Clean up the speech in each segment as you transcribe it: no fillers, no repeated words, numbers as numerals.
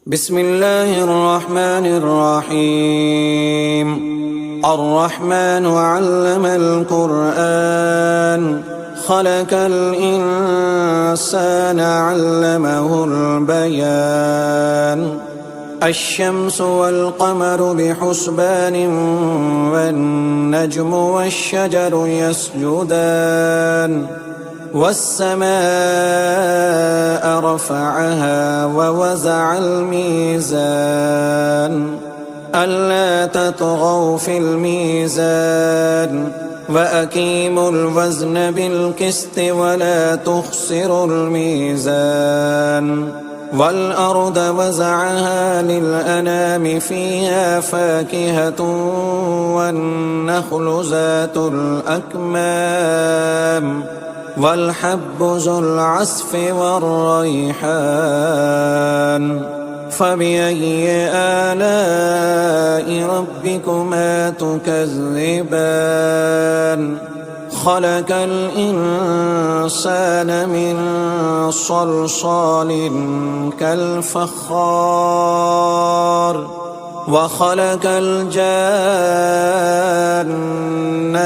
بسم الله الرحمن الرحيم. الرحمن علم القرآن خلق الإنسان علمه البيان. الشمس والقمر بحسبان والنجم والشجر يسجدان والسماء رفعها ووزع الميزان ألا تطغوا في الميزان وأقيموا الوزن بالقسط ولا تخسروا الميزان. والأرض وزعها للأنام فيها فاكهة والنخل ذات الأكمام والحب ذو العصف والريحان. فبأي آلاء ربكما تكذبان؟ خلق الإنسان من صلصال كالفخار وخلق الجان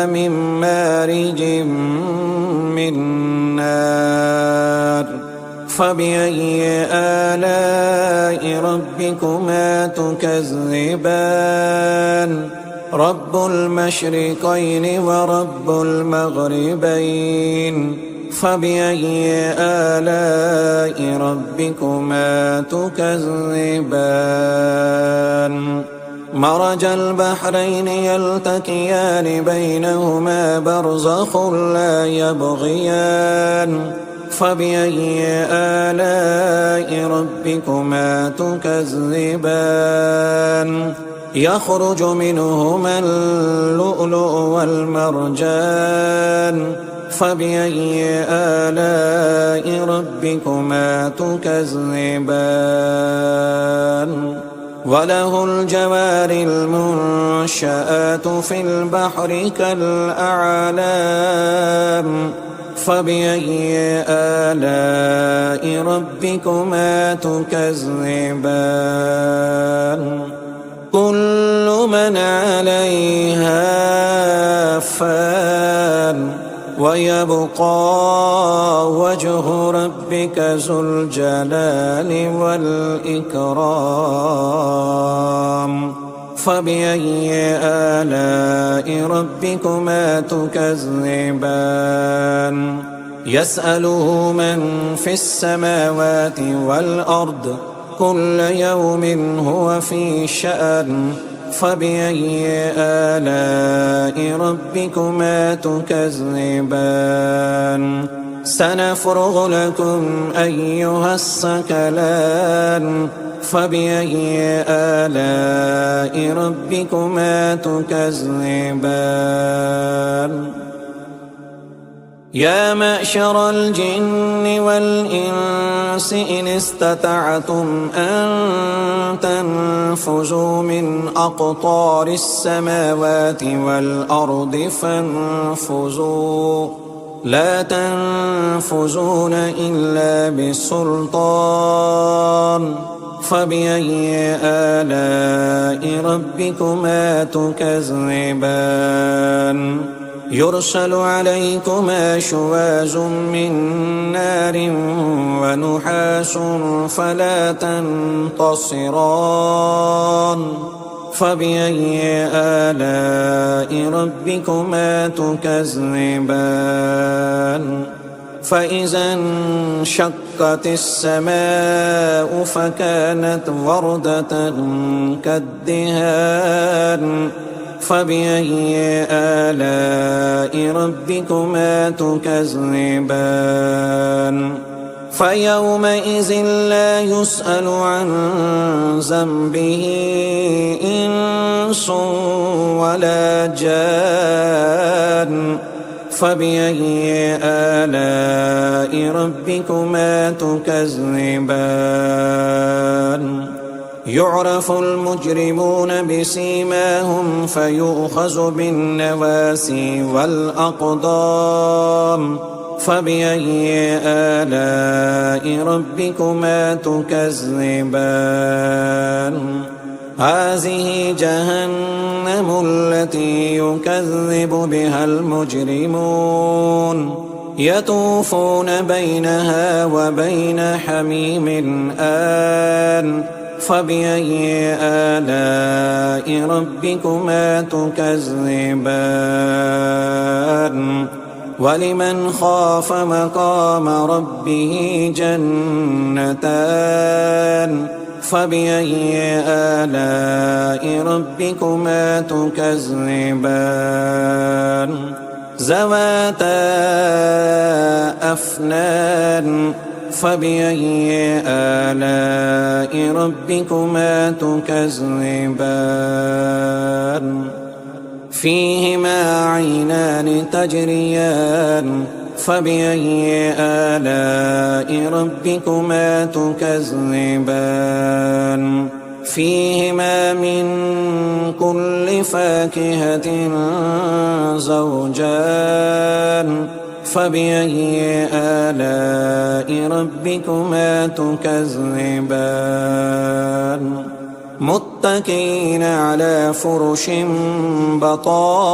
من مارج من نار. فبأي آلاء ربكما تكذبان؟ رب المشرقين ورب المغربين. فبأي آلاء ربكما تكذبان؟ مرج البحرين يلتقيان بينهما برزخ لا يبغيان. فبأي آلاء ربكما تكذبان؟ يخرج منهما اللؤلؤ والمرجان. فبأي آلاء ربكما تكذبان؟ وله الجوار المنشآت في البحر كالأعلام. فبأي آلاء ربكما تكذبان؟ كل من عليها فان ويبقى وجه ربك ذو الجلال والإكرام. فبأي آلاء ربكما تكذبان؟ يسأله من في السماوات والأرض كل يوم هو في شأن. فبأي آلاء ربكما تكذبان؟ سنفرغ لكم أيها الثقلان. فبأي آلاء ربكما تكذبان؟ يا معشر الجن والإنس إن استطعتم أن تنفذوا من أقطار السماوات والأرض فانفذوا لا تنفذون إلا بسلطان. فبأي آلاء ربكما تكذبان؟ يرسل عليكما شواظ من نار ونحاس فلا تنتصران. فبأي آلاء ربكما تكذبان؟ فإذا انشقت السماء فكانت وردة كالدهان. فبأي آلاء ربكما تكذبان؟ فيومئذ لا يسأل عن ذنبه إنس ولا جان. فبأي آلاء ربكما تكذبان؟ يعرف المجرمون بسيماهم فيؤخذ بالنواسي والأقدام. فبأي آلاء ربكما تكذبان هذه جهنم التي يكذب بها المجرمون يطوفون بينها وبين حميم آن فبأي آلاء ربكما تكذبان ولمن خاف مقام ربه جنتان فبأي آلاء ربكما تكذبان ذواتا أفنان فبأي آلاء ربكما تكذبان فيهما عينان تجريان فبأي آلاء ربكما تكذبان فيهما من كل فاكهة زوجان فبأي آلاء ربكما تكذبان متكئين على فرش بطائنها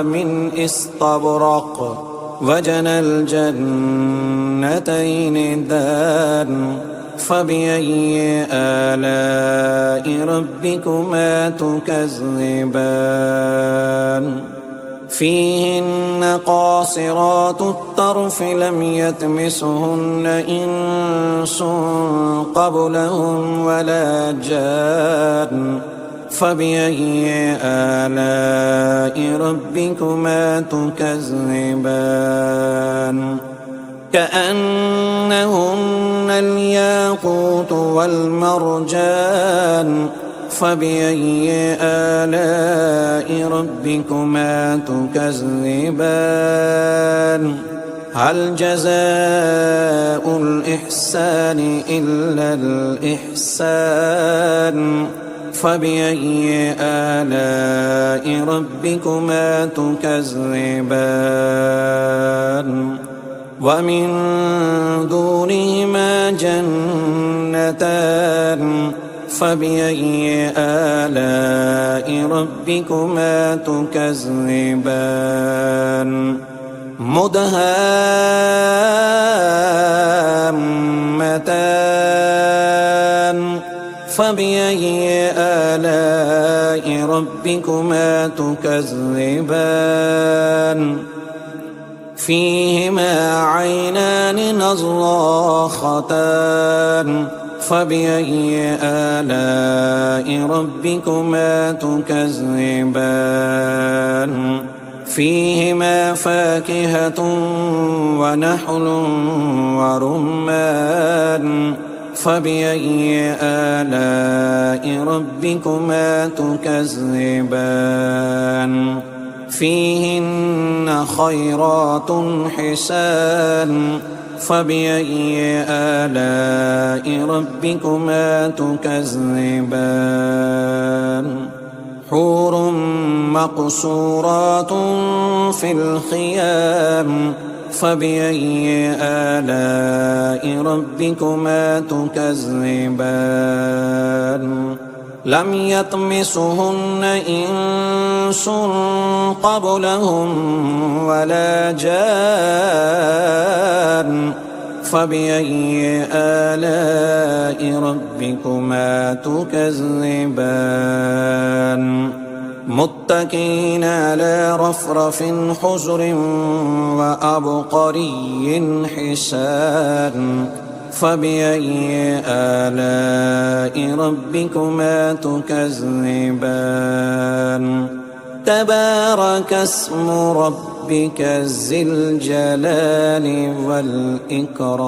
من استبرق وجنى الجنتين دان فبأي آلاء ربكما تكذبان فيهن قاصرات الطرف لم يطمثهن إنس قبلهم ولا جان فبأي آلاء ربكما تكذبان كأنهن الياقوت والمرجان فبأي آلاء ربكما تكذبان هل جزاء الإحسان إلا الإحسان فبأي آلاء ربكما تكذبان ومن دونهما جنتان فبأي آلاء ربكما تكذبان مدهامتان فبأي آلاء ربكما تكذبان فيهما عينان نضاختان فبأي آلاء ربكما تكذبان فيهما فاكهة ونحل ورمان فبأي آلاء ربكما تكذبان فيهن خيرات حسان فبأي آلاء ربكما تكذبان حور مقصورات في الخيام فبأي آلاء ربكما تكذبان لم يطمثهن إنس قبلهم ولا جان فبأي آلاء ربكما تكذبان متكئين على رفرف خضر وعبقري حسان فبأي آلاء ربكما تكذبان تبارك اسم ربك ذي الجلال والإكرام